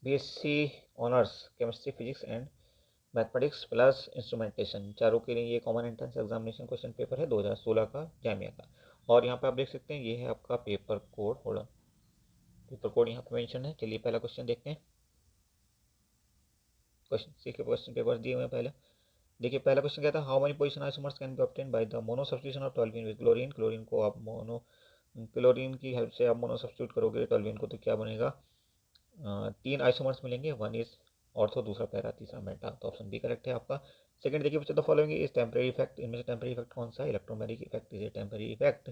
BSc honours chemistry physics and mathematics plus instrumentation, चारों के लिए ये common entrance examination question paper है 2016 का जामिया का। और यहाँ पे आप देख सकते हैं ये है आपका paper code. Hold, paper code यहाँ पे मेंशन है। चलिए पहला क्वेश्चन देखते हैं। क्वेश्चन सीखे क्वेश्चन पेपर दिए हुए हैं पहले। देखिए पहला क्वेश्चन क्या था, how many position isomers can be obtain by the mono substitution of toluene with chlorine. Chlorine को आप मोनो, क्लोरीन की हेल्प से आप मोनो सब्स्टिट्यूट करोगे टोल्यूइन को तो क्या बनेगा, 3 आइसोमर्स मिलेंगे। वन इज ऑर्थो, दूसरा पैरा, तीसरा मेटा। तो ऑप्शन बी करेक्ट है आपका। सेकंड देखिए, which of the following is temporary effect. इनमें से टेम्परेरी इफेक्ट कौन सा है, electromagnetic effect is a temporary effect.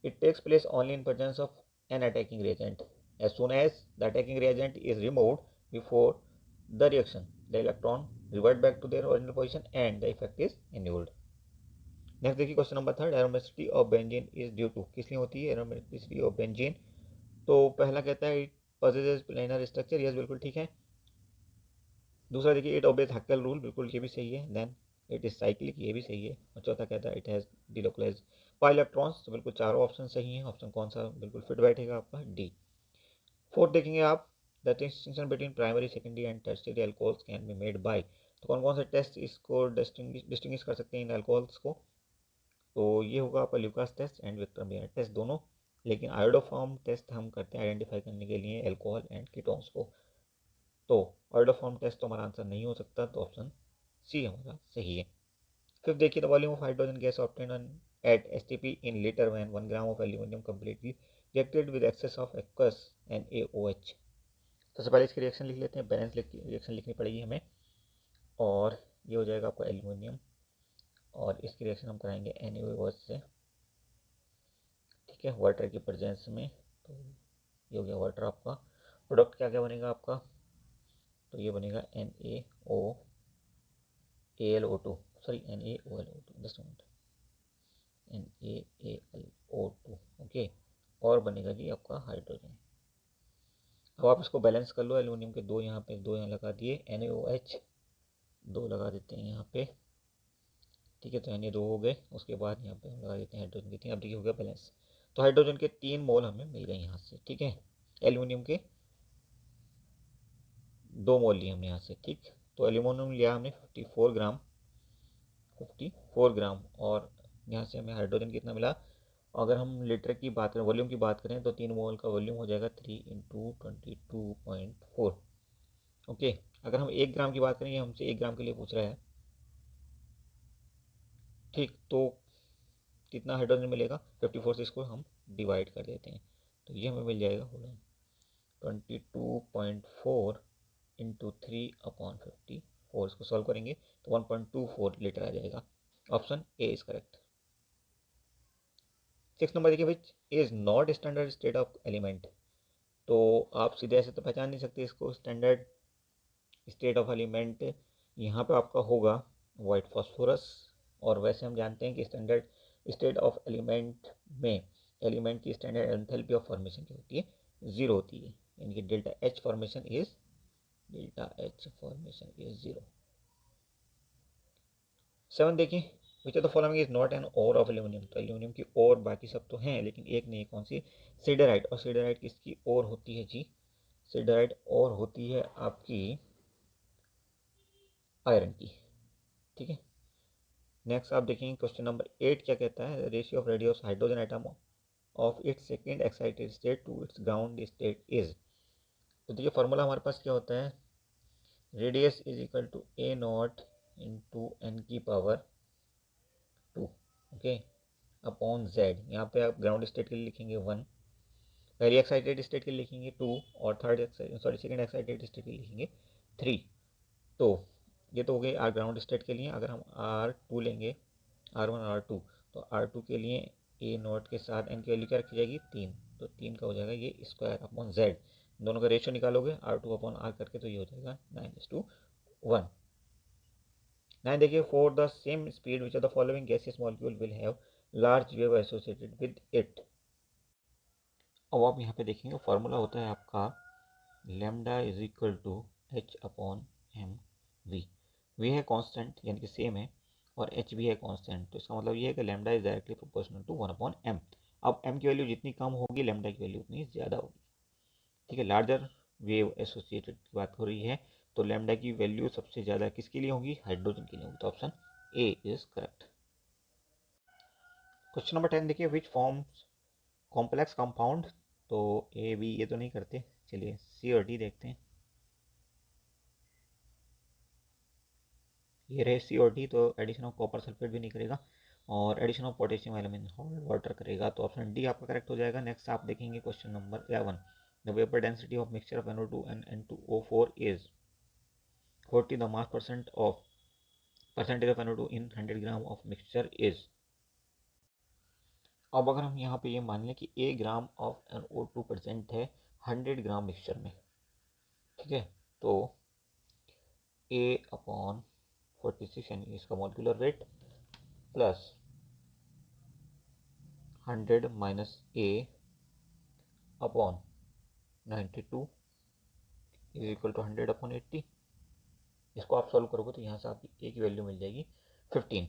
It takes place only in presence of an attacking reagent. As soon as the attacking reagent is removed before the reaction, the electron revert back to their original position and the effect is annulled. Next देखिए question number third, aromaticity of benzene is due to. किस लिए होती है aromaticity of benzene. तो पहला कहता है it possesses planar structure, yes बिल्कुल ठीक है। दूसरा देखिए इट ओबेज हैकेल रूल, बिल्कुल ये भी सही है। देन इट इज साइक्लिक, ये भी सही है। और चौथा कहता है it has delocalise pi electrons, तो बिल्कुल चारों ऑप्शन सही हैं। ऑप्शन कौन सा बिल्कुल फिट बैठेगा आपका, डी। फोर्थ देखेंगे आप, the distinction between primary secondary and tertiary alcohols can be made by. तो कौन कौन से टेस्ट इसको डिस्टिंग्विश कर सकते हैं इन अल्कोहल्स को। तो ये होगा आपका ल्यूकास टेस्ट एंड विक्रम टेस्ट दोनों। लेकिन आयोडोफॉर्म टेस्ट हम करते हैं आइडेंटिफाई करने के लिए एल्कोहल एंड कीटोन्स को। तो आयोडोफॉर्म टेस्ट तो हमारा आंसर नहीं हो सकता, तो ऑप्शन सी हमारा सही है। फिर देखिए the volume of hydrogen gas obtained at STP in litre when 1 gram of aluminium completely reacted with excess of aqueous NaOH। सबसे पहले इसकी रिएक्शन लिख लेते हैं, बैलेंस रिएक्शन लिखनी पड़ेगी हमें। और ये हो जाएगा आपका एल्यूमिनियम, और इसकी रिएक्शन हम कराएंगे NaOH से, ठीक है, वाटर की प्रेजेंस में। तो ये हो गया वाटर आपका। प्रोडक्ट क्या क्या बनेगा आपका, तो ये बनेगा NaOAlO2, sorry NaOlO2, just minute, NaAlO2, okay. और बनेगा जी आपका हाइड्रोजन। अब आप इसको बैलेंस कर लो, एल्यूमिनियम के दो यहाँ पे, दो यहाँ लगा दिए, NaOH दो लगा देते हैं यहाँ पे, ठीक है। तो Na दो हो गए, उसके बाद यहाँ पे हम लगा देते हैं हाइड्रोजन के 3। अब देखिए हो गया बैलेंस। तो हाइड्रोजन के 3 मोल हमें मिल गए यहाँ से, ठीक है। एल्यूमिनियम के 2 मोल लिए हमने यहाँ से, ठीक। तो एल्यूमिनियम लिया हमने 54 ग्राम, 54 ग्राम। और यहाँ से हमें हाइड्रोजन कितना मिला, अगर हम लीटर की बात करें, वॉल्यूम की बात करें, तो 3 मोल का वॉल्यूम हो जाएगा 3 × 22.4, ओके। अगर हम 1 ग्राम की बात करें, ये हमसे 1 ग्राम के लिए पूछ रहा है, ठीक। तो कितना हाइड्रोजन मिलेगा, 54 से इसको हम डिवाइड कर देते हैं, तो ये हमें मिल जाएगा 22.4 इंटू 3/54। इसको सॉल्व करेंगे तो 1.24 लीटर आ जाएगा। Option A is correct. 6 number देखिए, which is not standard state of element. तो आप सीधे ऐसे तो पहचान नहीं सकते इसको, स्टैंडर्ड स्टेट ऑफ एलिमेंट यहाँ पे आपका होगा वाइट फॉस्फोरस। और वैसे हम जानते हैं कि स्टैंडर्ड स्टेट ऑफ एलिमेंट में एलिमेंट की स्टैंडर्ड एंथैल्पी ऑफ फॉर्मेशन क्या होती है, 0 होती है, यानी कि डेल्टा एच फॉर्मेशन इज 0। 7 देखें, which of the following is not an ore of aluminium. तो एल्यूमिनियम की ओर बाकी सब तो हैं, लेकिन एक नहीं, कौन सी, सिडराइट। और सिडराइट किसकी ओर होती है जी, सिडराइट ओर होती है आपकी आयरन की, ठीक है। नेक्स्ट आप देखेंगे क्वेश्चन नंबर 8 क्या कहता है, ratio of radius hydrogen atom of its second excited state to its ground state is. तो देखिए फॉर्मूला हमारे पास क्या होता है, radius is equal to A0 into n की पावर 2, ओके, अपॉन z। यहाँ पे आप ग्राउंड स्टेट के लिए लिखेंगे 1, पहली एक्साइटेड स्टेट के लिए लिखेंगे 2, और सेकंड एक्साइटेड स्टेट के लिए लिखेंगे 3। तो ये तो हो गई आर ग्राउंड स्टेट के लिए। अगर हम R2 लेंगे, R1 R2, तो R2 के लिए A0 के साथ n की वैल्यू क्या रखी जाएगी, 3। तो 3 का हो जाएगा ये स्क्वायर अपॉन z। दोनों का रेशियो निकालोगे R2/R करके, तो ये हो जाएगा 9:1। 9 देखिए, for the same speed which of the following gaseous molecule will have large wave associated with it. अब आप यहाँ पे देखेंगे फॉर्मूला होता है आपका lambda is equal to H/mv। V है कांस्टेंट यानी कि सेम है, और एच भी है कांस्टेंट। तो इसका मतलब ये है कि lambda is directly proportional to 1/m। अब m की वैल्यू जितनी कम होगी लैम्डा की वैल्यू उतनी ज़्यादा होगी, ठीक है। लार्जर वेव एसोसिएटेड की बात हो रही है, तो लैम्डा की वैल्यू सबसे ज़्यादा किसके लिए होगी? हाइड्रोजन के लिए होगी। तो option A is correct. Question number 10 देखिए, विच फॉर्म्स कॉम्प्लेक्स कंपाउंड। तो ए बी ये तो नहीं करते, चलिए सी और डी देखते हैं। ये रहे सी और डी, तो एडिशन ऑफ कॉपर सल्फेट भी नहीं करेगा और addition of potassium aluminium hot water करेगा। तो ऑप्शन डी आपका करेक्ट हो जाएगा। नेक्स्ट आप देखेंगे question number 11, the vapour density of mixture of NO2 and N2O4 is 40, the mass percentage of NO2 in 100 gram of mixture is. अब अगर हम यहाँ पे ये मान लें कि ए ग्राम ऑफ NO2 प्रेजेंट है 100 ग्राम मिक्सचर में, ठीक है, तो ए अपॉन 46 यानी इसका molecular weight plus 100 minus a upon 92 is equal to 100 upon 80। इसको आप सॉल्व करोगे तो यहाँ से आपकी ए की वैल्यू मिल जाएगी 15,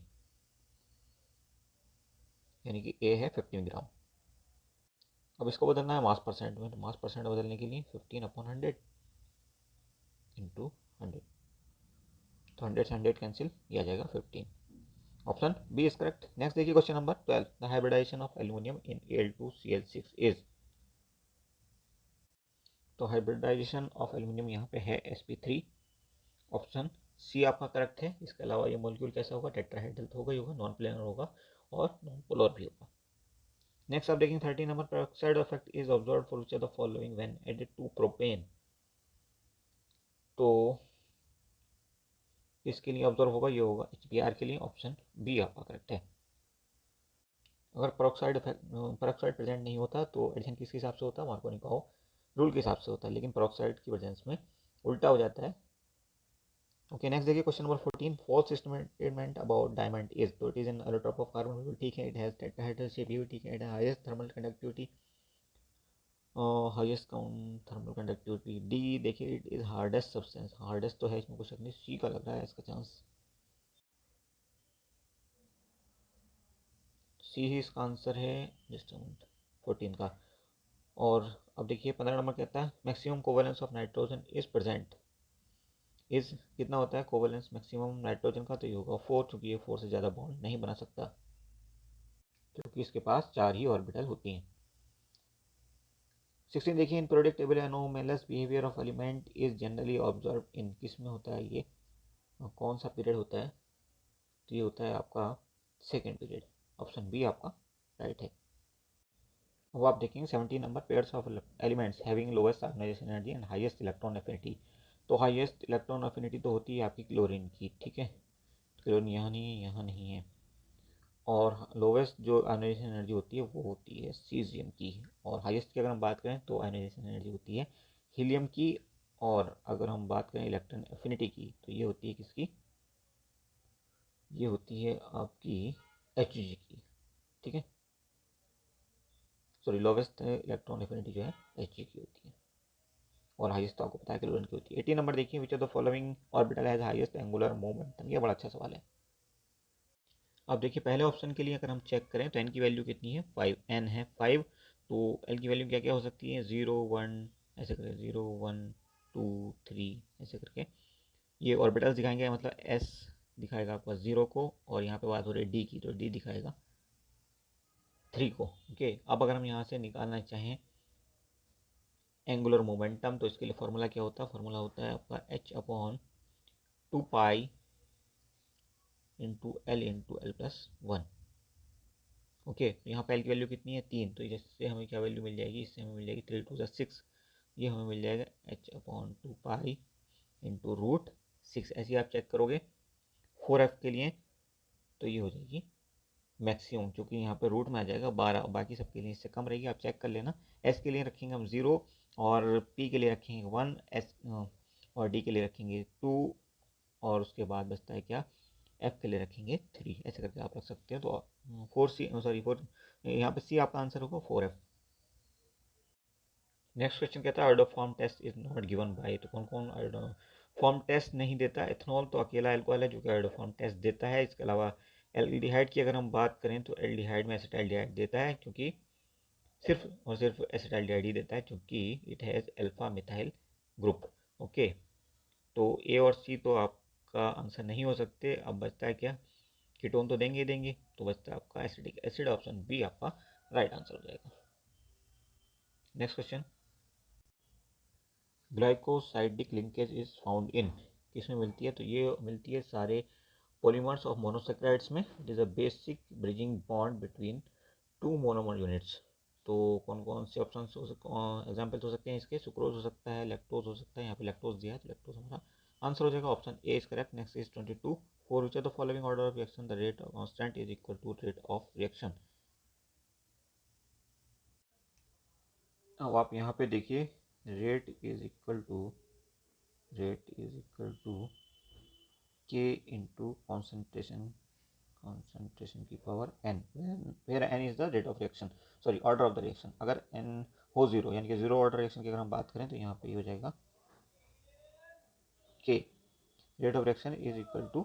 यानी कि ए है 15 ग्राम। अब इसको बदलना है मास परसेंट में, तो मास परसेंट बदलने के लिए 15 अपॉन 100 इंटू 100, तो 100 से 100 कैंसिल, ये आ जाएगा 15। Option B is correct. Next देखिए question number 12, the hybridisation of aluminium in Al2Cl6 is. तो हाइब्रिडाइजेशन ऑफ एल्यूमिनियम यहाँ पे है sp3। ऑप्शन सी आपका करेक्ट है। इसके अलावा ये मॉलिक्यूल कैसा होगा? टेट्राहेड्रल तो होगा ही होगा, नॉन प्लेनर होगा और नॉन पोलर भी होगा। नेक्स्ट आप देखेंगे 13 number, peroxide effect is observed for which of the following when added to propene. तो इसके लिए ऑब्जर्व होगा, ये होगा HBr के लिए। ऑप्शन बी आपका करेक्ट है। अगर पेरोक्साइड प्रेजेंट नहीं होता तो एडिशन किसके हिसाब से होता है? मार्कोनी-काओ रूल के हिसाब से होता है, लेकिन पेरोक्साइड की प्रेजेंस में उल्टा हो जाता है। ओके, नेक्स्ट देखिए question number 14, false statement about diamond is. तो it is an allotrope of carbon, भी ठीक है, इट हैज टेट्राहेड्रल शेप, भी ठीक है, it has highest thermal conductivity, highest thermal conductivity. D देखिए, it is hardest substance, hardest तो है, इसमें कुछ शक नहीं। सी का लग रहा है इसका चांस, सी ही इसका आंसर है। जस्ट 14 का। और अब देखिए 15 नंबर कहता है maximum covalence of nitrogen is present is. कितना होता है कोवेलेंस मैक्सिमम नाइट्रोजन का? तो ये होगा 4, चूंकि ये 4 से ज़्यादा बॉन्ड नहीं बना सकता, क्योंकि इसके पास 4 ही ऑर्बिटल होती हैं। 16 देखिए, in predictable anomalous behaviour of element is generally observe in. किस में होता है ये, कौन सा पीरियड होता है? तो ये होता है आपका सेकेंड पीरियड। ऑप्शन बी आपका राइट है। अब आप देखेंगे 17 number, pairs of elements having lowest ionisation energy and highest electron affinity. तो हाईएस्ट इलेक्ट्रॉन एफिनिटी तो होती है आपकी क्लोरीन की, ठीक है, क्लोरीन यहाँ नहीं है, यहाँ नहीं है। और लोवेस्ट जो आयोनाइजेशन एनर्जी होती है वो होती है सीजियम की। और हाईएस्ट की अगर हम बात करें तो आयोनाइजेशन एनर्जी होती है हीलियम की। और अगर हम बात करें इलेक्ट्रॉन एफिनिटी की तो ये होती है किसकी? ये होती है आपकी Hg की, ठीक है, सॉरी, लोवेस्ट इलेक्ट्रॉन एफिनिटी जो है Hg की होती है और हाईएस्ट तो आपको पता है क्लोरीन की होती है। 18 नंबर देखिए, which of the following orbital has highest angular momentum. ये बड़ा अच्छा सवाल है। अब देखिए पहले ऑप्शन के लिए अगर हम चेक करें तो एन की वैल्यू कितनी है? 5, एन है 5। तो एल की वैल्यू क्या क्या हो सकती है? 0 1 ऐसे करके, 0 1 2 3 ऐसे करके ये ऑर्बिटल्स दिखाएंगे, मतलब एस दिखाएगा आपका 0 को, और यहाँ पे बात हो रही है डी की, तो डी दिखाएगा 3 को। ओके, अब अगर हम यहाँ से निकालना चाहें एंगुलर मोमेंटम, तो इसके लिए फॉर्मूला क्या होता है? फॉर्मूला होता है आपका h upon 2 pi into L plus 1। Okay, तो यहाँ पे एल की वैल्यू कितनी है? 3। तो इससे हमें क्या वैल्यू मिल जाएगी? इससे हमें मिल जाएगी 3 2 6। ये हमें मिल जाएगा h upon 2 pi into root 6। ऐसे आप चेक करोगे 4f के लिए, तो ये हो जाएगी मैक्सिमम, क्योंकि यहाँ पे रूट में आ जाएगा 12, बाकी सबके लिए इससे कम रहेगी, आप चेक कर लेना। एस के लिए रखेंगे हम 0 और पी के लिए रखेंगे 1, एस और डी के लिए रखेंगे 2, और उसके बाद बचता है क्या? एफ के लिए रखेंगे 3। ऐसे करके आप रख सकते हो। तो 4C, सॉरी 4, यहाँ पे सी आपका आंसर होगा 4F। नेक्स्ट क्वेश्चन कहता है iodoform test is not given by. तो कौन कौन आयोडोफॉर्म टेस्ट नहीं देता? एथनॉल तो अकेला एल्कोहल है जो कि आयोडोफॉर्म टेस्ट देता है। इसके अलावा एल्डिहाइड की अगर हम बात करें तो एल्डिहाइड में एसिटाल्डिहाइड देता है, क्योंकि सिर्फ और सिर्फ एसिटाल्डिहाइड ही देता है, क्योंकि it has alpha methyl group. Okay, तो ए और सी तो आपका आंसर नहीं हो सकते। अब बचता है क्या, कीटोन तो देंगे ही देंगे, तो बचता है आपका एसिडिक एसिड, ऑप्शन बी आपका राइट आंसर हो जाएगा। Next question, glycosidic linkage is found in, किसमें मिलती है, तो ये मिलती है सारे पॉलीमर्स ऑफ मोनोसेक्राइड्स में। It is a basic bridging bond between two monomer units. तो कौन कौन से ऑप्शन हो सकते, एग्जाम्पल्स हो सकते हैं इसके, सुक्रोज हो सकता है, लैक्टोज हो सकता है, यहाँ पे लैक्टोज दिया है तो लैक्टोज हमारा आंसर हो जाएगा, option A is correct. Next is 22, for which are the following order of reaction the rate constant is equal to rate of reaction. अब आप यहाँ पे देखिए, rate is equal to k into concentration की power n, where n is the rate of reaction, sorry order of the reaction. अगर n हो zero, यानी कि जीरो ऑर्डर रिएक्शन की अगर हम बात करें तो यहाँ पे ये हो जाएगा k, rate of reaction is equal to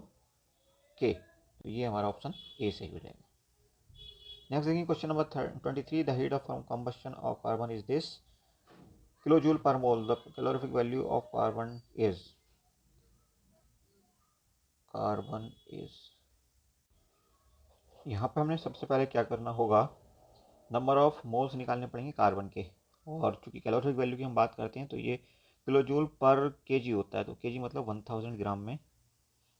k, तो ये हमारा ऑप्शन ए सही हो जाएगा। नेक्स्ट देखिए question number 23, the heat of combustion of carbon is this kilojoule per mole, the calorific value of carbon is, यहाँ पे हमने सबसे पहले क्या करना होगा, नंबर ऑफ मोल्स निकालने पड़ेंगे कार्बन के, और चूंकि कैलोरीफिक वैल्यू की हम बात करते हैं तो ये किलोजूल पर केजी होता है, तो केजी मतलब 1000 ग्राम में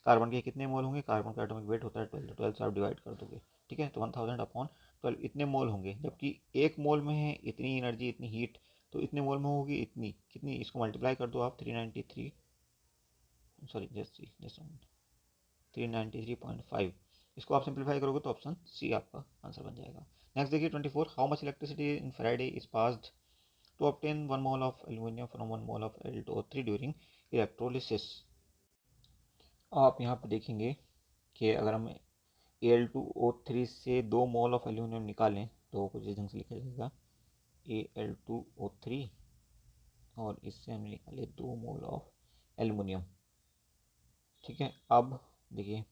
कार्बन के कितने मोल होंगे, कार्बन का एटॉमिक वेट होता है 12, 12 से आप डिवाइड कर दोगे, ठीक है, तो 1000 अपॉन 12 इतने मोल होंगे, जबकि एक मोल में है इतनी एनर्जी इतनी हीट, तो इतने मोल में होगी इतनी कितनी, इसको मल्टीप्लाई कर दो आप 393, सॉरी जस्ट 393.5, इसको आप सिंप्लीफाई करोगे तो ऑप्शन सी आपका आंसर बन जाएगा। नेक्स्ट देखिए 24, how much electricity in faraday is passed to obtain 1 mole of aluminium from 1 mole of Al2O3 during electrolysis. आप यहाँ पे देखेंगे कि अगर हम Al2O3 से 2 मोल ऑफ एल्यूमिनियम निकालें तो कुछ इस ढंग से लिखा जाएगा Al2O3, और इससे हमने निकाले 2 मोल ऑफ एल्यूमिनियम, ठीक है। अब देखिए,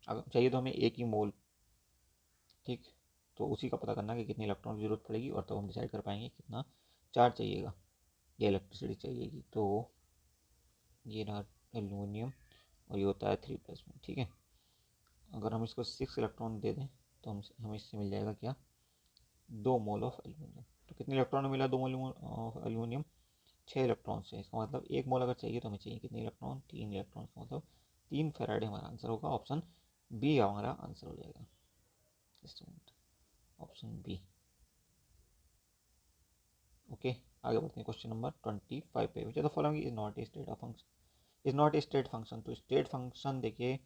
अगर चाहिए तो हमें एक ही मोल, ठीक, तो उसी का पता करना कि कितने इलेक्ट्रॉन की जरूरत पड़ेगी, और तब हम डिसाइड कर पाएंगे कितना चार्ज चाहिएगा या इलेक्ट्रिसिटी चाहिएगी। तो ये रहा एल्यूमिनियम, और ये होता है 3+ में, ठीक है। अगर हम इसको 6 इलेक्ट्रॉन दे दें तो हमें इससे मिल जाएगा क्या, 2 मोल ऑफ एल्यूमिनियम। तो कितने इलेक्ट्रॉन मिला 2 मोल ऑफ एल्यूमिनियम, 6 इलेक्ट्रॉन से, इसका मतलब एक मोल अगर चाहिए तो हमें चाहिए कितने इलेक्ट्रॉन, 3 इलेक्ट्रॉन, का मतलब 3 फैराडे हमारा आंसर होगा, ऑप्शन बी हमारा आंसर हो जाएगा, ऑप्शन बी। ओके, आगे बढ़ते हैं क्वेश्चन नंबर 25 पे, which are the following is not a state of function, is not a state function. तो स्टेट फंक्शन देखिए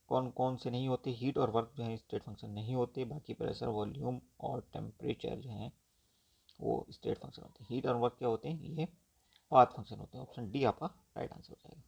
कौन कौन से नहीं होते, हीट और वर्क जो है स्टेट फंक्शन नहीं होते, बाकी प्रेशर वॉल्यूम और टेम्परेचर जो है वो स्टेट फंक्शन होते हैं। हीट और वर्क क्या होते हैं, ये पाथ फंक्शन होते हैं, ऑप्शन डी आपका राइट आंसर हो जाएगा।